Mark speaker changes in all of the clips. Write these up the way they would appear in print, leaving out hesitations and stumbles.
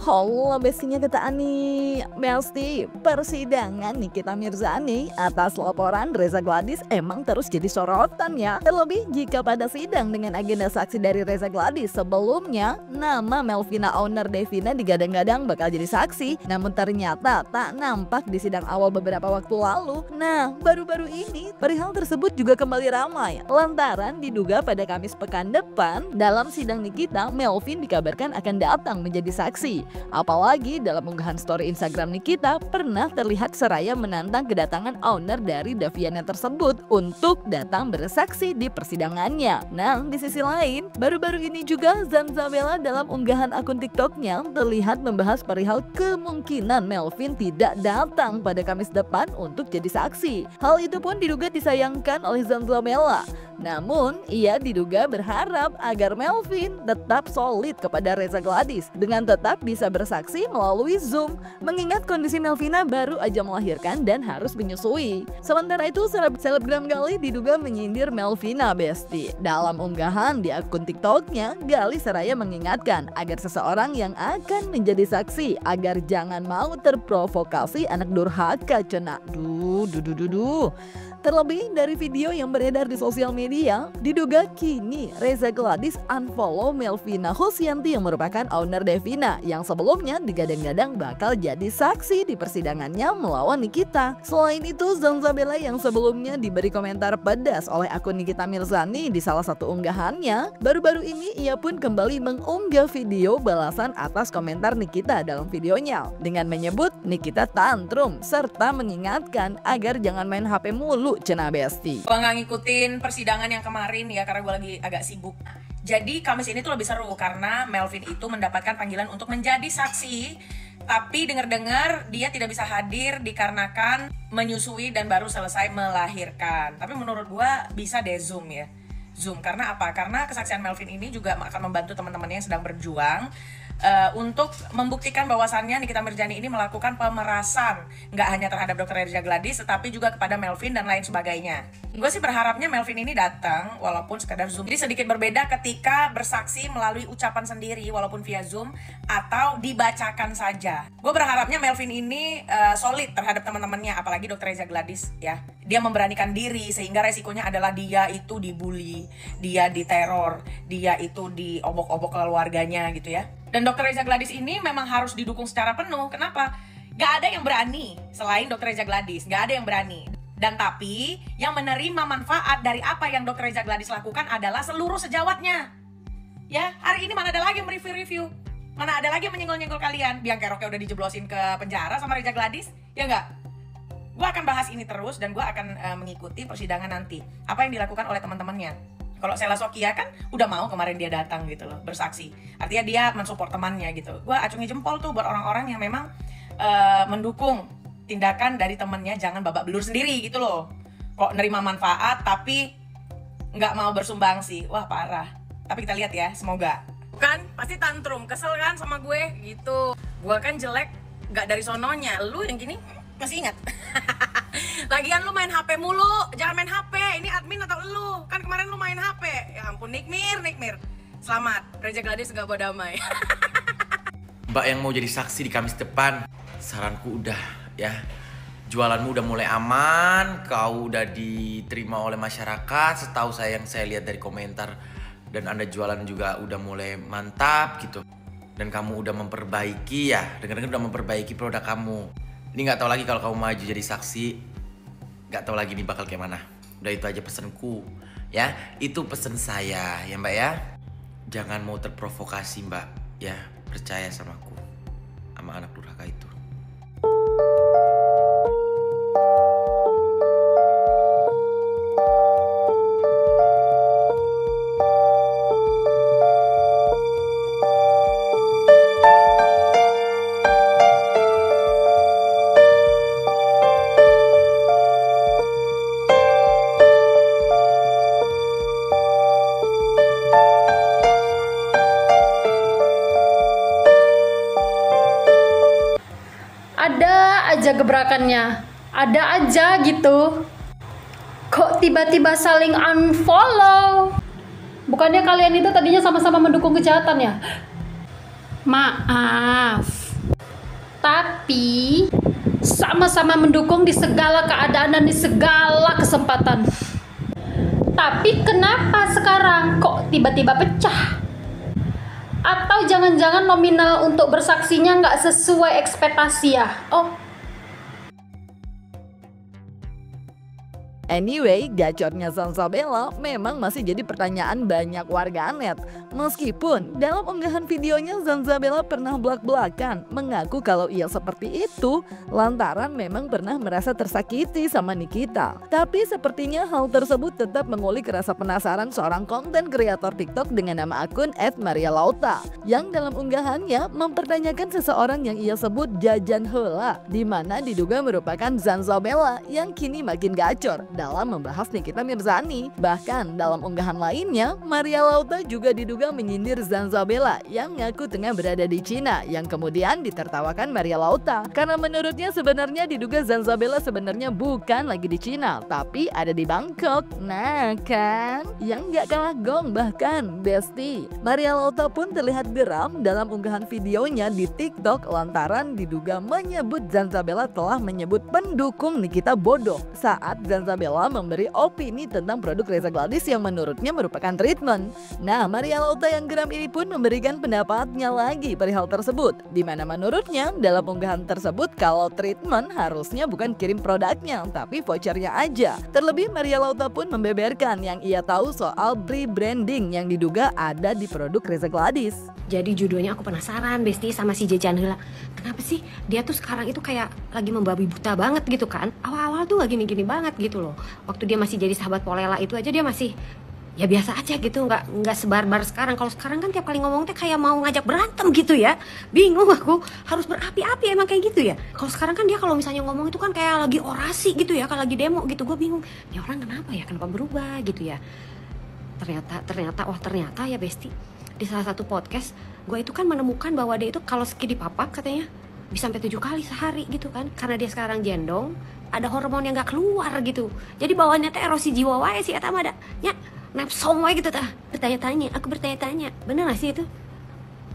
Speaker 1: Halo bestinya kata Ani, Besti, persidangan Nikita Mirzani atas laporan Reza Gladys emang terus jadi sorotan ya. Terlebih jika pada sidang dengan agenda saksi dari Reza Gladys sebelumnya, nama Melvina owner Devina digadang-gadang bakal jadi saksi. Namun ternyata tak nampak di sidang awal beberapa waktu lalu. Nah, baru-baru ini perihal tersebut juga kembali ramai lantaran diduga pada Kamis pekan depan dalam sidang Nikita, Melvin dikabarkan akan datang menjadi saksi. Apalagi dalam unggahan story Instagram Nikita pernah terlihat seraya menantang kedatangan owner dari Daviana tersebut untuk datang bersaksi di persidangannya. Nah, di sisi lain, baru-baru ini juga Zanzabella dalam unggahan akun TikToknya terlihat membahas perihal kemungkinan Melvin tidak datang pada Kamis depan untuk jadi saksi. Hal itu pun diduga disayangkan oleh Zanzabella. Namun, ia diduga berharap agar Melvin tetap solid kepada Reza Gladys dengan tetap bisa bersaksi melalui Zoom, mengingat kondisi Melvina baru aja melahirkan dan harus menyusui. Sementara itu, selebgram Gali diduga menyindir Melvina Besti. Dalam unggahan di akun TikToknya, Gali seraya mengingatkan agar seseorang yang akan menjadi saksi agar jangan mau terprovokasi anak durhaka cena. Terlebih dari video yang beredar di sosial media, diduga kini Reza Gladys unfollow Melvina Husyanti yang merupakan owner Devina yang sebelumnya digadang-gadang bakal jadi saksi di persidangannya melawan Nikita. Selain itu, Zanzabella yang sebelumnya diberi komentar pedas oleh akun Nikita Mirzani di salah satu unggahannya, baru-baru ini ia pun kembali mengunggah video balasan atas komentar Nikita dalam videonya dengan menyebut Nikita tantrum serta mengingatkan agar jangan main HP mulu cena Besti.
Speaker 2: Gue nggak ngikutin persidangan yang kemarin ya karena gue lagi agak sibuk. Jadi Kamis ini tuh lebih seru karena Melvin itu mendapatkan panggilan untuk menjadi saksi. Tapi dengar-dengar dia tidak bisa hadir dikarenakan menyusui dan baru selesai melahirkan. Tapi menurut gue bisa deh Zoom ya. Zoom karena apa? Karena kesaksian Melvin ini juga akan membantu teman-temannya yang sedang berjuang untuk membuktikan bahwasannya Nikita Mirzani ini melakukan pemerasan nggak hanya terhadap Dr. Reza Gladys tetapi juga kepada Melvin dan lain sebagainya. Gue sih berharapnya Melvin ini datang walaupun sekedar Zoom. Jadi sedikit berbeda ketika bersaksi melalui ucapan sendiri walaupun via Zoom atau dibacakan saja. Gue berharapnya Melvin ini solid terhadap teman-temannya apalagi Dr. Reza Gladys ya. Dia memberanikan diri sehingga resikonya adalah dia itu dibully, dia diteror, dia itu diobok-obok keluarganya gitu ya. Dan Dr. Reza Gladys ini memang harus didukung secara penuh. Kenapa? Gak ada yang berani selain Dr. Reza Gladys. Gak ada yang berani. Dan tapi yang menerima manfaat dari apa yang Dr. Reza Gladys lakukan adalah seluruh sejawatnya. Ya, hari ini mana ada lagi yang mereview-review? Mana ada lagi yang menyenggol-nyenggol kalian? Biang Keroknya udah dijeblosin ke penjara sama Reza Gladys? Ya enggak? Gue akan bahas ini terus dan gue akan mengikuti persidangan nanti. Apa yang dilakukan oleh teman-temannya. Kalau Sela Sokia kan udah mau kemarin dia datang gitu loh, bersaksi. Artinya dia mensupport temannya gitu. Gue acungi jempol tuh buat orang-orang yang memang mendukung tindakan dari temannya, jangan babak belur sendiri gitu loh. Kok nerima manfaat tapi nggak mau bersumbangsi, wah parah. Tapi kita lihat ya, semoga. Kan pasti tantrum, kesel kan sama gue gitu. Gue kan jelek, nggak dari sononya. Lu yang gini masih ingat? Lagian lu main HP mulu, jangan main HP. Ini admin atau lu? Kan kemarin lu main HP. Ya ampun, Nikmir. Selamat, Reza Gladys gak bawa damai.
Speaker 3: Mbak yang mau jadi saksi di Kamis depan, saranku udah ya. Jualanmu udah mulai aman, kau udah diterima oleh masyarakat. Setahu saya yang saya lihat dari komentar, dan Anda jualan juga udah mulai mantap gitu. Dan kamu udah memperbaiki ya, dengar-dengar udah memperbaiki produk kamu. Ini nggak tahu lagi kalau kamu maju jadi saksi, nggak tahu lagi nih bakal kayak mana. Udah itu aja pesenku, ya. Itu pesen saya, ya Mbak ya. Jangan mau terprovokasi Mbak, ya. Percaya sama aku, sama anak durhaka itu.
Speaker 4: Ada aja gebrakannya, ada aja gitu. Kok tiba-tiba saling unfollow? Bukannya kalian itu tadinya sama-sama mendukung kejahatan ya? Maaf. Tapi sama-sama mendukung di segala keadaan dan di segala kesempatan. Tapi kenapa sekarang kok tiba-tiba pecah? Atau jangan-jangan nominal untuk bersaksinya nggak sesuai ekspektasi ya? Oh,
Speaker 1: Anyway, gacornya Zanzabella memang masih jadi pertanyaan banyak warganet. Meskipun dalam unggahan videonya Zanzabella pernah belak-belakan mengaku kalau ia seperti itu lantaran memang pernah merasa tersakiti sama Nikita. Tapi sepertinya hal tersebut tetap mengulik rasa penasaran seorang konten kreator TikTok dengan nama akun @marialauta yang dalam unggahannya mempertanyakan seseorang yang ia sebut Jajan Heula, di mana diduga merupakan Zanzabella yang kini makin gacor dalam membahas Nikita Mirzani. Bahkan dalam unggahan lainnya, Marialauta juga diduga menyindir Zanzabella yang ngaku tengah berada di Cina, yang kemudian ditertawakan Marialauta karena menurutnya sebenarnya diduga Zanzabella sebenarnya bukan lagi di Cina tapi ada di Bangkok. Nah kan, yang gak kalah gong bahkan Besti. Marialauta pun terlihat geram dalam unggahan videonya di TikTok lantaran diduga menyebut Zanzabella telah menyebut pendukung Nikita bodoh saat Zanzabella memberi opini tentang produk Reza Gladys yang menurutnya merupakan treatment. Nah, Marialauta yang geram ini pun memberikan pendapatnya lagi perihal tersebut, di mana menurutnya dalam unggahan tersebut kalau treatment harusnya bukan kirim produknya tapi vouchernya aja. Terlebih Marialauta pun membeberkan yang ia tahu soal rebranding yang diduga ada di produk Reza Gladys.
Speaker 5: Jadi judulnya aku penasaran Besti sama si Jajan Heula. Kenapa sih dia tuh sekarang itu kayak lagi membabi buta banget gitu kan? Awal-awal tuh lagi gini-gini banget gitu loh. Waktu dia masih jadi sahabat Polela itu aja dia masih ya biasa aja gitu, nggak sebarbar sekarang. Kalau sekarang kan tiap kali ngomong teh kayak mau ngajak berantem gitu ya. Bingung aku, harus berapi-api emang kayak gitu ya. Kalau sekarang kan dia kalau misalnya ngomong itu kan kayak lagi orasi gitu ya, kayak lagi demo gitu. Gue bingung, ya orang kenapa ya, kenapa berubah gitu ya. Ternyata ya Besti, di salah satu podcast gue itu kan menemukan bahwa dia itu kalau skip di papap katanya bisa sampai 7 kali sehari gitu kan, karena dia sekarang jendong, ada hormon yang gak keluar gitu, jadi bawaannya teh erosi jiwa wae sih eta mah da nya nepsong wae gitu tah. Aku bertanya-tanya bener gak sih itu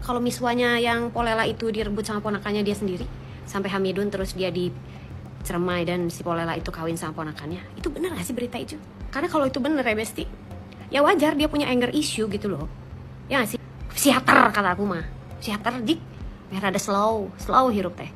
Speaker 5: kalau miswanya yang Polela itu direbut sama ponakannya dia sendiri sampai Hamidun, terus dia diceremai dan si Polela itu kawin sama ponakannya, itu bener gak sih berita itu? Karena kalau itu bener ya Besti, ya wajar dia punya anger issue gitu loh, ya gak sih? Psikiater kata aku mah, psikiater dik merah ada slow hirup teh,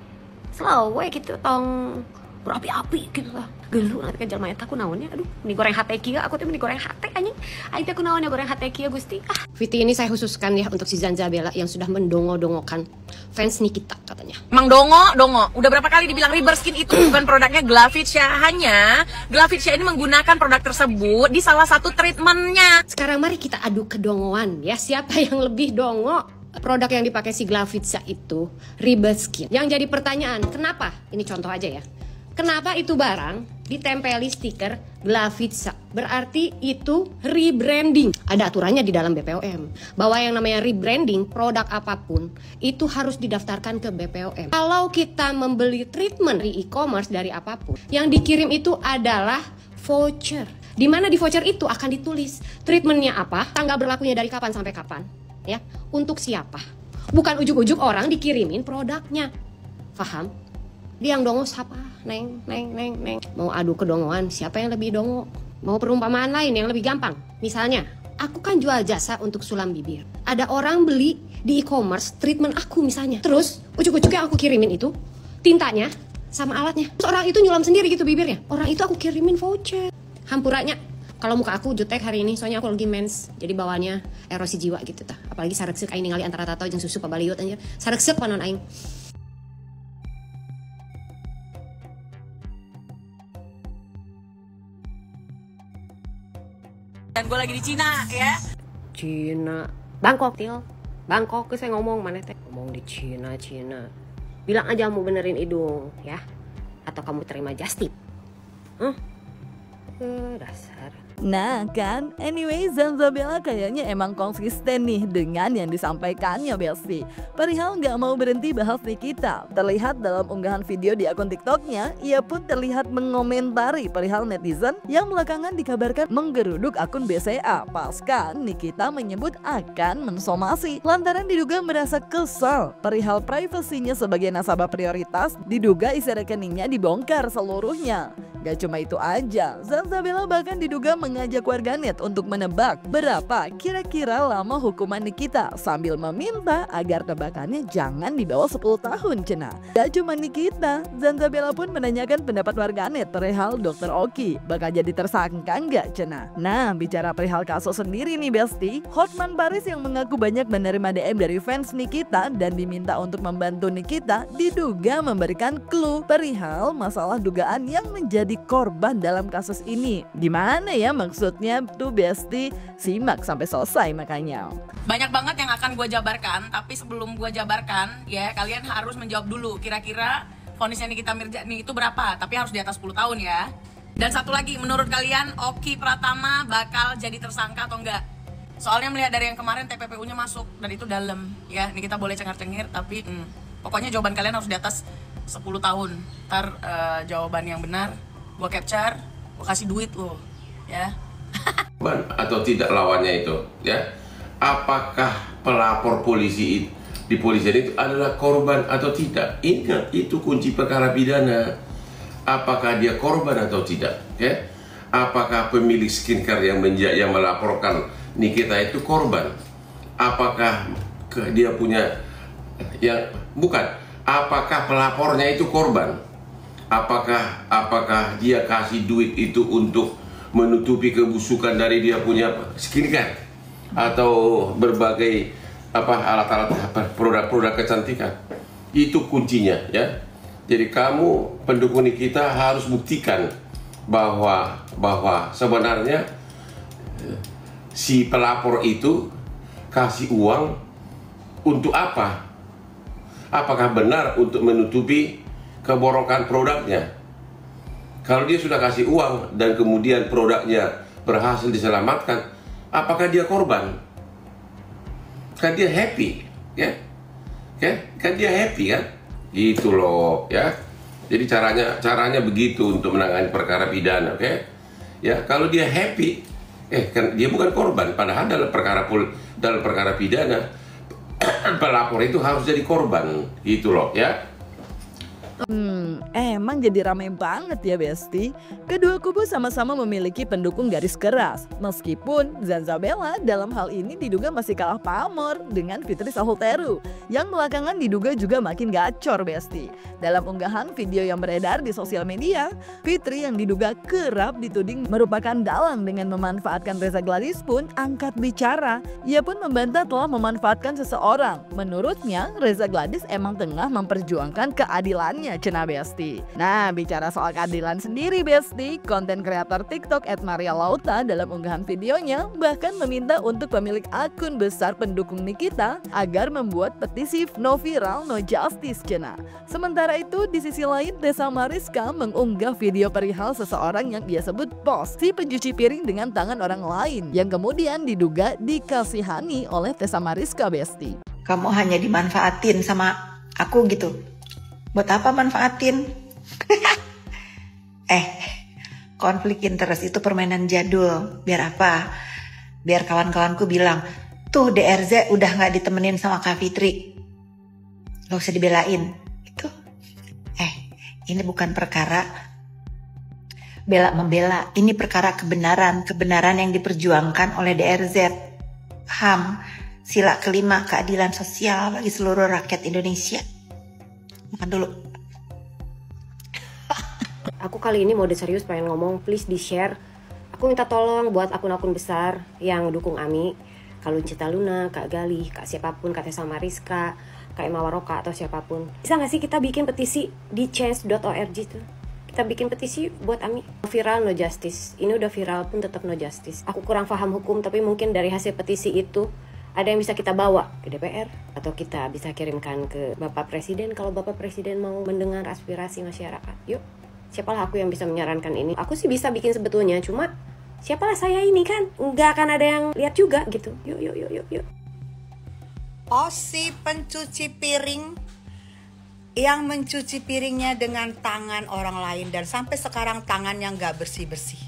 Speaker 5: slow we gitu tong berapi-api gitu lah. Gelu nanti kan jalma eta kunaonnya, aduh meni goreng hate kieu, aku teh meni goreng hate anjing. Aing teh kunaonnya goreng hate kieu Gusti. Viti ini saya khususkan ya untuk si Zanzabella yang sudah mendongo-dongokan fans Nikita katanya.
Speaker 2: Emang dongo. Udah berapa kali dibilang Riberskin itu bukan produknya Glavicia, hanya Glavicia ini menggunakan produk tersebut di salah satu treatmentnya.
Speaker 5: Sekarang mari kita adu kedongoan ya, siapa yang lebih dongo. Produk yang dipakai si Glavicia itu Riberskin. Yang jadi pertanyaan, kenapa? Ini contoh aja ya. Kenapa itu barang ditempeli stiker Glavicia? Berarti itu rebranding. Ada aturannya di dalam BPOM bahwa yang namanya rebranding produk apapun itu harus didaftarkan ke BPOM. Kalau kita membeli treatment di e-commerce dari apapun, yang dikirim itu adalah voucher. Di mana di voucher itu akan ditulis treatmentnya apa, tanggal berlakunya dari kapan sampai kapan, ya, untuk siapa. Bukan ujuk-ujuk orang dikirimin produknya. Paham? Dia yang dongo siapa? Neng. Mau adu kedongoan, siapa yang lebih dongo? Mau perumpamaan lain yang lebih gampang. Misalnya, aku kan jual jasa untuk sulam bibir. Ada orang beli di e-commerce treatment aku misalnya. Terus, ujuk-ujuk yang aku kirimin itu tintanya sama alatnya. Terus orang itu nyulam sendiri gitu bibirnya. Orang itu aku kirimin voucher. Hampuranya. Kalau muka aku jutek hari ini, soalnya aku lagi mens. Jadi bawaannya erosi jiwa gitu tah. Apalagi sareksek aing ningali antara tato jeung susu pabaliut anjir. Sareksek panon aing.
Speaker 2: Dan gue lagi di Cina ya.
Speaker 5: Cina, Bangkok til. Bangkok saya ngomong mana teh? Ngomong di Cina. Bilang aja mau benerin hidung ya. Atau kamu terima just tip. Dasar.
Speaker 1: Nah kan, anyway Zanzabella kayaknya emang konsisten nih dengan yang disampaikannya Besti. Perihal nggak mau berhenti bahas Nikita. Terlihat dalam unggahan video di akun TikToknya, ia pun terlihat mengomentari perihal netizen yang belakangan dikabarkan menggeruduk akun BCA pasca Nikita menyebut akan mensomasi lantaran diduga merasa kesal perihal privasinya sebagai nasabah prioritas, diduga isi rekeningnya dibongkar seluruhnya. Gak cuma itu aja, Zanzabella bahkan diduga mengajak warganet untuk menebak berapa kira-kira lama hukuman Nikita sambil meminta agar tebakannya jangan di bawah 10 tahun cenah. Gak cuma Nikita, Zanzabella pun menanyakan pendapat warganet perihal Dr. Oki bakal jadi tersangka nggak cenah. Nah, bicara perihal kasus sendiri nih Besti, Hotman Paris yang mengaku banyak menerima DM dari fans Nikita dan diminta untuk membantu Nikita diduga memberikan clue perihal masalah dugaan yang menjadi korban dalam kasus ini. Gimana ya maksudnya tuh Besti? Simak sampai selesai makanya.
Speaker 2: Banyak banget yang akan gue jabarkan, tapi sebelum gue jabarkan ya kalian harus menjawab dulu kira-kira vonisnya Nikita Mirzani itu berapa, tapi harus di atas 10 tahun ya. Dan satu lagi, menurut kalian Oki Pratama bakal jadi tersangka atau enggak? Soalnya melihat dari yang kemarin TPPU-nya masuk dan itu dalam ya, ini kita boleh cengar-cengir tapi pokoknya jawaban kalian harus di atas 10 tahun. Ntar jawaban yang benar gue capture, gue kasih duit lo ya.
Speaker 6: Atau tidak lawannya itu ya, apakah pelapor polisi di polisian itu adalah korban atau tidak? Ingat, itu kunci perkara pidana. Apakah dia korban atau tidak ya? Apakah pemilik skincare yang melaporkan Nikita itu korban? Apakah dia punya yang bukan? Apakah pelapornya itu korban? Apakah dia kasih duit itu untuk menutupi kebusukan dari dia punya skincare atau berbagai alat-alat produk-produk kecantikan? Itu kuncinya ya. Jadi kamu pendukung Nikita harus buktikan bahwa sebenarnya si pelapor itu kasih uang untuk apa? Apakah benar untuk menutupi keborokan produknya? Kalau dia sudah kasih uang dan kemudian produknya berhasil diselamatkan, apakah dia korban? Kan dia happy, ya? Kan dia happy kan? Gitu loh, ya. Jadi caranya begitu untuk menangani perkara pidana, oke? Ya, kalau dia happy, kan dia bukan korban. Padahal dalam perkara pidana, pelapor itu harus jadi korban, gitu loh, ya.
Speaker 1: Emang jadi ramai banget ya Besti. Kedua kubu sama-sama memiliki pendukung garis keras. Meskipun Zanzabella dalam hal ini diduga masih kalah pamor dengan Fitri Sahulteru yang belakangan diduga juga makin gacor Besti. Dalam unggahan video yang beredar di sosial media, Fitri yang diduga kerap dituding merupakan dalang dengan memanfaatkan Reza Gladys pun angkat bicara. Ia pun membantah telah memanfaatkan seseorang. Menurutnya Reza Gladys emang tengah memperjuangkan keadilannya cenah Besti. Nah, bicara soal keadilan sendiri Besti, konten kreator TikTok @marialauta dalam unggahan videonya bahkan meminta untuk pemilik akun besar pendukung Nikita agar membuat petisi no viral no justice cenah. Sementara itu di sisi lain Tessa Mariska mengunggah video perihal seseorang yang ia sebut bos si pencuci piring dengan tangan orang lain yang kemudian diduga dikasihani oleh Tessa Mariska Besti.
Speaker 7: Kamu hanya dimanfaatin sama aku gitu. Buat apa manfaatin? Konflik interest itu permainan jadul. Biar apa? Biar kawan-kawanku bilang, tuh DRZ udah gak ditemenin sama Kak Fitri. Gak usah dibelain. Itu. Ini bukan perkara bela-membela. Ini perkara kebenaran. Kebenaran yang diperjuangkan oleh DRZ. HAM, sila kelima keadilan sosial bagi seluruh rakyat Indonesia. Makan dulu.
Speaker 5: Aku kali ini mode serius pengen ngomong, please di share. Aku minta tolong buat akun-akun besar yang dukung Ami, Kak Luncita Luna, Kak Gali, Kak siapapun, Kak Tessa Mariska, Kak Emma Waroka atau siapapun. Bisa gak sih kita bikin petisi di change.org tuh? Kita bikin petisi buat Ami. Viral no justice. Ini udah viral pun tetap no justice. Aku kurang paham hukum tapi mungkin dari hasil petisi itu ada yang bisa kita bawa ke DPR atau kita bisa kirimkan ke Bapak Presiden kalau Bapak Presiden mau mendengar aspirasi masyarakat. Yuk, siapalah aku yang bisa menyarankan ini. Aku sih bisa bikin sebetulnya, cuma Siapalah saya ini kan, nggak akan ada yang lihat juga gitu. Yuk.
Speaker 8: Oh, si pencuci piring yang mencuci piringnya dengan tangan orang lain dan sampai sekarang tangannya nggak bersih-bersih.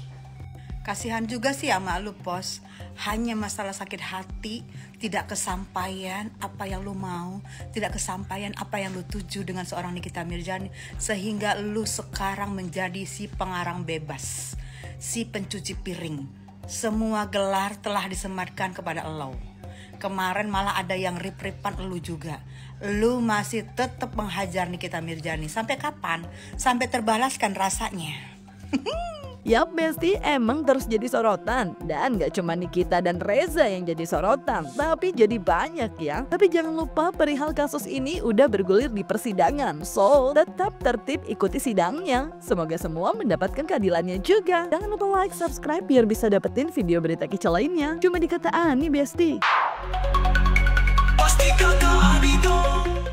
Speaker 8: Kasihan juga sih sama lu, Pos. Hanya masalah sakit hati, tidak kesampaian apa yang lu mau, tidak kesampaian apa yang lu tuju dengan seorang Nikita Mirzani, sehingga lu sekarang menjadi si pengarang bebas, si pencuci piring. Semua gelar telah disematkan kepada elo. Kemarin malah ada yang rip-ripan elu juga. Lu masih tetap menghajar Nikita Mirzani. Sampai kapan? Sampai terbalaskan rasanya.
Speaker 1: Yap Besti, emang terus jadi sorotan. Dan gak cuma Nikita dan Reza yang jadi sorotan, tapi jadi banyak ya. Tapi jangan lupa perihal kasus ini udah bergulir di persidangan. So, tetap tertib ikuti sidangnya. Semoga semua mendapatkan keadilannya juga. Jangan lupa like, subscribe biar bisa dapetin video berita kicau lainnya. Cuma di Kata Ani Besti.
Speaker 9: Pasti Kata Ani dong.